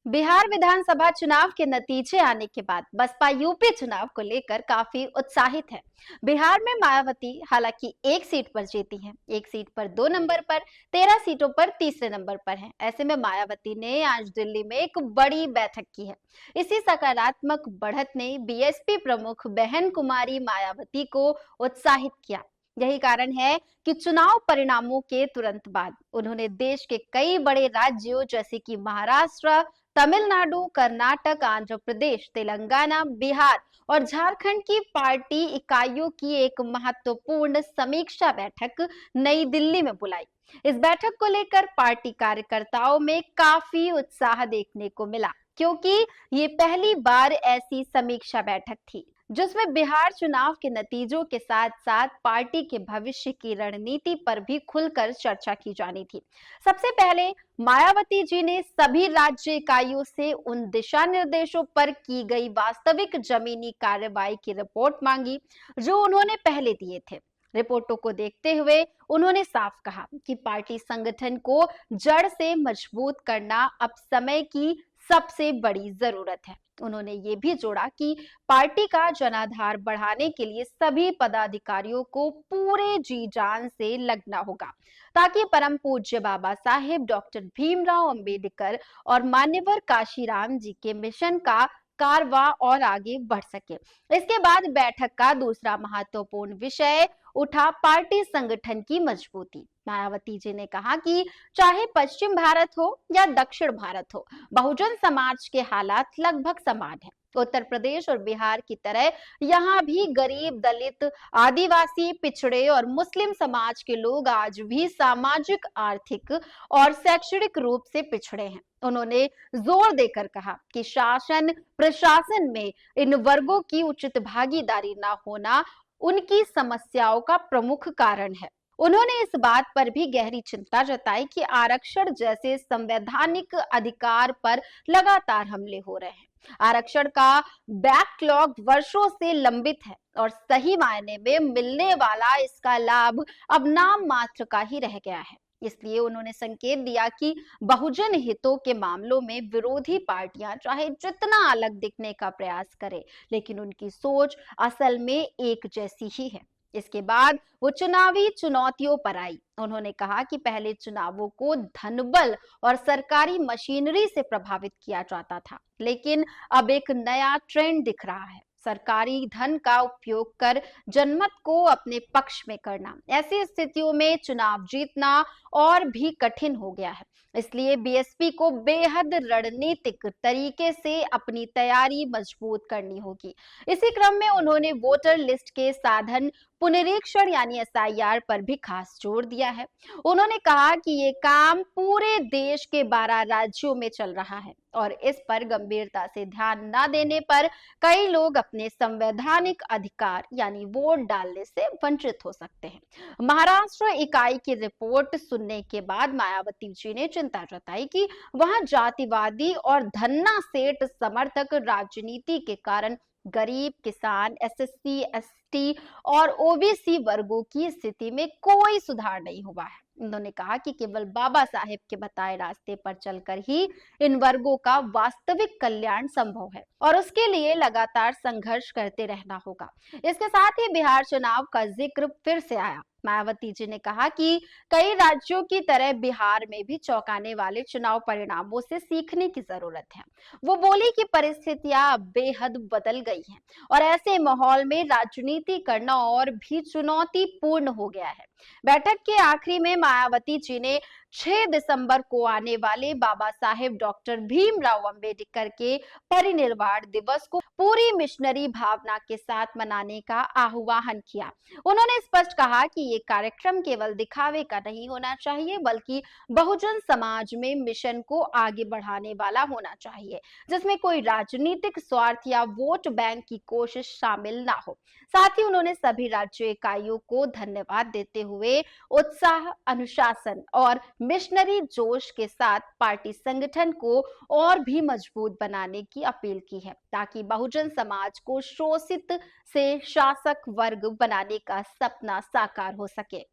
बिहार विधानसभा चुनाव के नतीजे आने के बाद बसपा यूपी चुनाव को लेकर काफी उत्साहित है। बिहार में मायावती हालांकि एक सीट पर जीती हैं, एक सीट पर 2 नंबर पर, 13 सीटों पर तीसरे नंबर पर हैं। ऐसे में मायावती ने आज दिल्ली में एक बड़ी बैठक की है। इसी सकारात्मक बढ़त ने बीएसपी प्रमुख बहन कुमारी मायावती को उत्साहित किया। यही कारण है कि चुनाव परिणामों के तुरंत बाद उन्होंने देश के कई बड़े राज्यों जैसे कि महाराष्ट्र, तमिलनाडु, कर्नाटक, आंध्र प्रदेश, तेलंगाना, बिहार और झारखंड की पार्टी इकाइयों की एक महत्वपूर्ण समीक्षा बैठक नई दिल्ली में बुलाई। इस बैठक को लेकर पार्टी कार्यकर्ताओं में काफी उत्साह देखने को मिला, क्योंकि ये पहली बार ऐसी समीक्षा बैठक थी जिसमें बिहार चुनाव के नतीजों के साथ साथ पार्टी के भविष्य की रणनीति पर भी खुलकर चर्चा की जानी थी। सबसे पहले मायावती जी ने सभी राज्य इकाइयों से उन दिशा निर्देशों पर की गई वास्तविक जमीनी कार्रवाई की रिपोर्ट मांगी जो उन्होंने पहले दिए थे। रिपोर्टों को देखते हुए उन्होंने साफ कहा कि पार्टी संगठन को जड़ से मजबूत करना अब समय की सबसे बड़ी जरूरत है। उन्होंने ये भी जोड़ा कि पार्टी का जनाधार बढ़ाने के लिए सभी पदाधिकारियों को पूरे जी जान से लगना होगा, ताकि परम पूज्य बाबा साहेब डॉक्टर भीमराव अंबेडकर और मान्यवर काशीराम जी के मिशन का कारवा और आगे बढ़ सके। इसके बाद बैठक का दूसरा महत्वपूर्ण विषय उठा पार्टी संगठन की मजबूती। मायावती जी ने कहा कि चाहे पश्चिम भारत हो या दक्षिण भारत हो, बहुजन समाज के हालात लगभग समान है। उत्तर प्रदेश और बिहार की तरह यहाँ भी गरीब, दलित, आदिवासी, पिछड़े और मुस्लिम समाज के लोग आज भी सामाजिक, आर्थिक और शैक्षणिक रूप से पिछड़े हैं। उन्होंने जोर देकर कहा कि शासन प्रशासन में इन वर्गों की उचित भागीदारी न होना उनकी समस्याओं का प्रमुख कारण है। उन्होंने इस बात पर भी गहरी चिंता जताई कि आरक्षण जैसे संवैधानिक अधिकार पर लगातार हमले हो रहे हैं। आरक्षण का बैकलॉग वर्षों से लंबित है और सही मायने में मिलने वाला इसका लाभ अब नाम मात्र का ही रह गया है। इसलिए उन्होंने संकेत दिया कि बहुजन हितों के मामलों में विरोधी पार्टियां चाहे जितना अलग दिखने का प्रयास करें, लेकिन उनकी सोच असल में एक जैसी ही है। इसके बाद वो चुनावी चुनौतियों पर आई। उन्होंने कहा कि पहले चुनावों को धनबल और सरकारी मशीनरी से प्रभावित किया जाता था, लेकिन अब एक नया ट्रेंड दिख रहा है, सरकारी धन का उपयोग कर जनमत को अपने पक्ष में करना। ऐसी स्थितियों में चुनाव जीतना और भी कठिन हो गया है। इसलिए बीएसपी को बेहद रणनीतिक तरीके से अपनी तैयारी मजबूत करनी होगी। इसी क्रम में उन्होंने वोटर लिस्ट के साधन पुनरीक्षण यानी एसआईआर पर भी खास जोर दिया है। उन्होंने कहा कि ये काम पूरे देश के 12 राज्यों में चल रहा है और इस पर गंभीरता से ध्यान न देने पर कई लोग अपने संवैधानिक अधिकार यानी वोट डालने से वंचित हो सकते हैं। महाराष्ट्र इकाई की रिपोर्ट सुनने के बाद मायावती जी ने चिंता जताई कि वहां जातिवादी और धन्ना सेठ समर्थक राजनीति के कारण गरीब, किसान, एसएससी, एसटी और ओबीसी वर्गों की स्थिति में कोई सुधार नहीं हुआ है। उन्होंने कहा कि केवल बाबा साहेब के बताए रास्ते पर चलकर ही इन वर्गों का वास्तविक कल्याण संभव है और उसके लिए लगातार संघर्ष करते रहना होगा। इसके साथ ही बिहार चुनाव का जिक्र फिर से आया। मायावती जी ने कहा कि कई राज्यों की तरह बिहार में भी चौंकाने वाले चुनाव परिणामों से सीखने की जरूरत है। वो बोली कि परिस्थितियां अब बेहद बदल गई हैं और ऐसे माहौल में राजनीति करना और भी चुनौतीपूर्ण हो गया है। बैठक के आखिरी में मायावती जी ने 6 दिसंबर को आने वाले बाबा साहेब डॉक्टर भीमराव अंबेडकर के परिनिर्वाण दिवस को पूरी मिशनरी भावना के साथ मनाने का आह्वान किया। उन्होंने स्पष्ट कहा कि ये कार्यक्रम केवल दिखावे का नहीं होना चाहिए, बल्कि बहुजन समाज में मिशन को आगे बढ़ाने वाला होना चाहिए, जिसमें कोई राजनीतिक स्वार्थ या वोट बैंक की कोशिश शामिल ना हो। साथ ही उन्होंने सभी राज्य इकाइयों को धन्यवाद देते हुए उत्साह, अनुशासन और मिशनरी जोश के साथ पार्टी संगठन को और भी मजबूत बनाने की अपील की है, ताकि बहुजन समाज को शोषित से शासक वर्ग बनाने का सपना साकार हो सके।